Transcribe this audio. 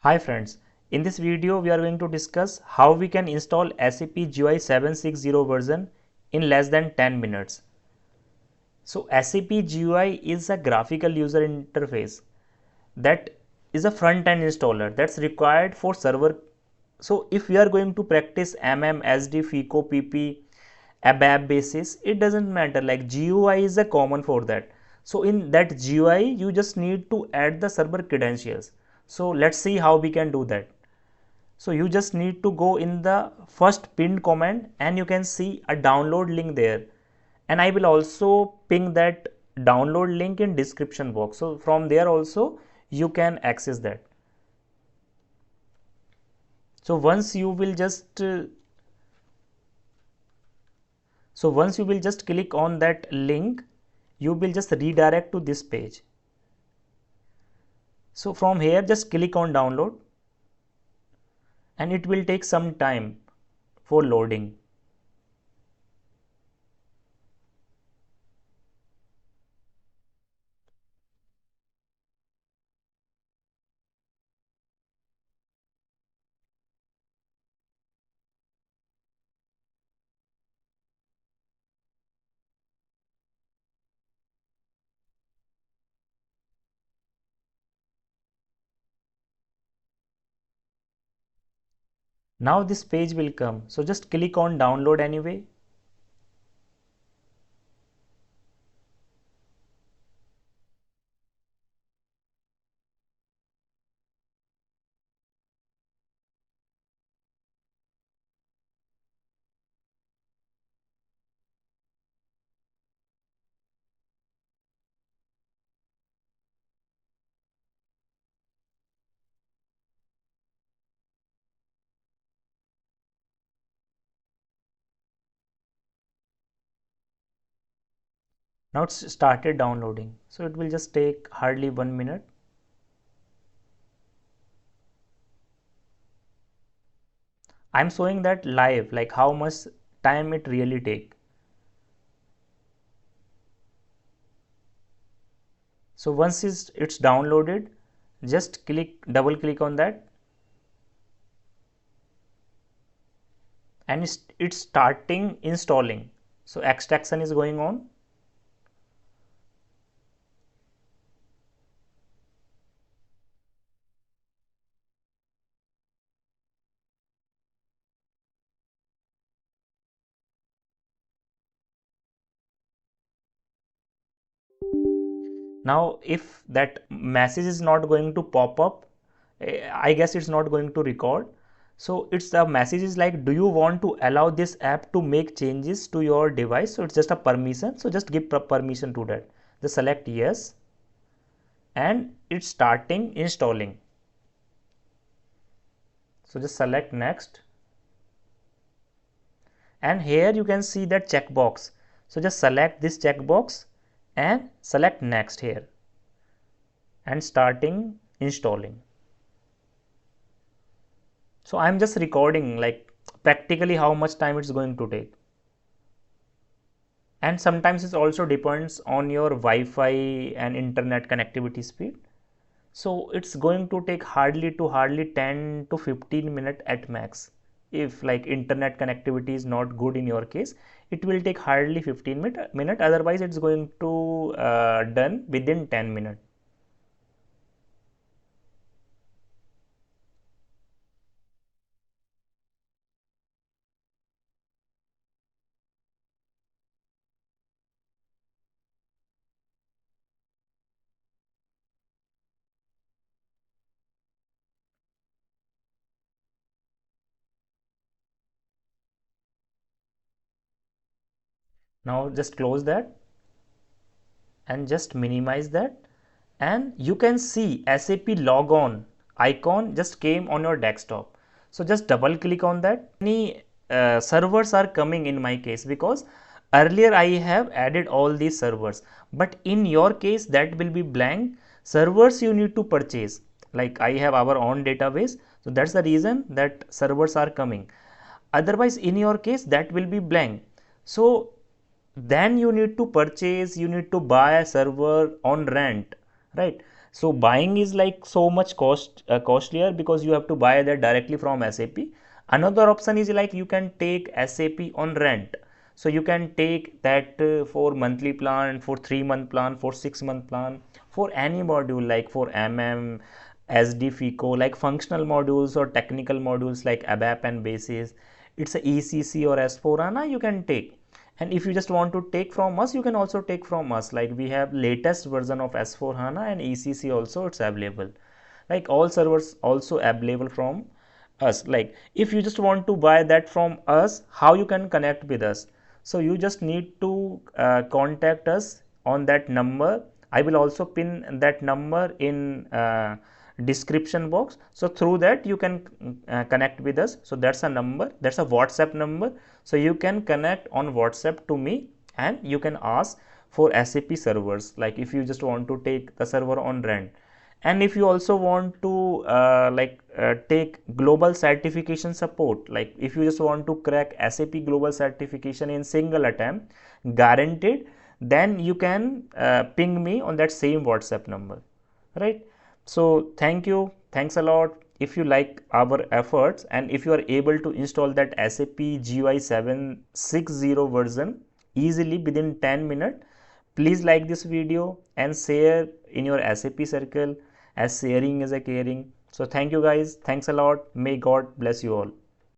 Hi friends, in this video we are going to discuss how we can install SAP GUI 760 version in less than 10 minutes. So SAP GUI is a graphical user interface that is a front-end installer that's required for server. So if we are going to practice MM, SD, FICO, PP, ABAP basis, it doesn't matter, like GUI is a common for that. So in that GUI you just need to add the server credentials. So let's see how we can do that. So you just need to go in the first pinned comment and you can see a download link there, and I will also ping that download link in description box. So from there also you can access that. So once you will just click on that link, you will just redirect to this page. So from here just click on download and it will take some time for loading. Now this page will come, so just click on download anyway. Now it's started downloading, so it will just take hardly 1 minute. I'm showing that live, like how much time it really take. So once it's downloaded, just double click on that, and it's starting installing. So extraction is going on. Now if that message is not going to pop up, I guess it's not going to record. So it's the message is like, do you want to allow this app to make changes to your device? So it's just a permission, so just give permission to that. Just select yes, and it's starting installing. So just select next, and here you can see that checkbox. So just select this checkbox and select next here, and starting installing. So I'm just recording like practically how much time it's going to take. And sometimes it also depends on your Wi-Fi and internet connectivity speed. So it's going to take hardly 10 to 15 minutes at max. If like internet connectivity is not good in your case, it will take hardly 15 minute. Otherwise it's going to done within 10 minutes. Now just close that and just minimize that, and you can see SAP logon icon just came on your desktop. So just double click on that. Many servers are coming in my case because earlier I have added all these servers, but in your case that will be blank. Servers you need to purchase, like I have our own database, so that's the reason that servers are coming. Otherwise in your case that will be blank. So then you need to purchase, you need to buy a server on rent, right? So buying is like so much costlier because you have to buy that directly from SAP. Another option is like you can take SAP on rent. So you can take that for monthly plan, for 3 month plan, for 6 month plan, for any module like for MM, SD, FICO, like functional modules or technical modules like ABAP and BASIS. It's a ECC or S4HANA you can take. And if you just want to take from us, you can also take from us. Like we have latest version of S4 HANA and ECC also, it's available. Like all servers also available from us. Like if you just want to buy that from us, how you can connect with us? So you just need to contact us on that number. I will also pin that number in description box. So through that you can connect with us. So that's a number, that's a WhatsApp number. So you can connect on WhatsApp to me and you can ask for SAP servers, like if you just want to take the server on rent. And if you also want to take global certification support, like if you just want to crack SAP global certification in single attempt guaranteed, then you can ping me on that same WhatsApp number, right? So thank you, thanks a lot. If you like our efforts and if you are able to install that SAP GUI 760 version easily within 10 minutes, please like this video and share in your SAP circle, as sharing is a caring. So thank you guys, thanks a lot. May God bless you all.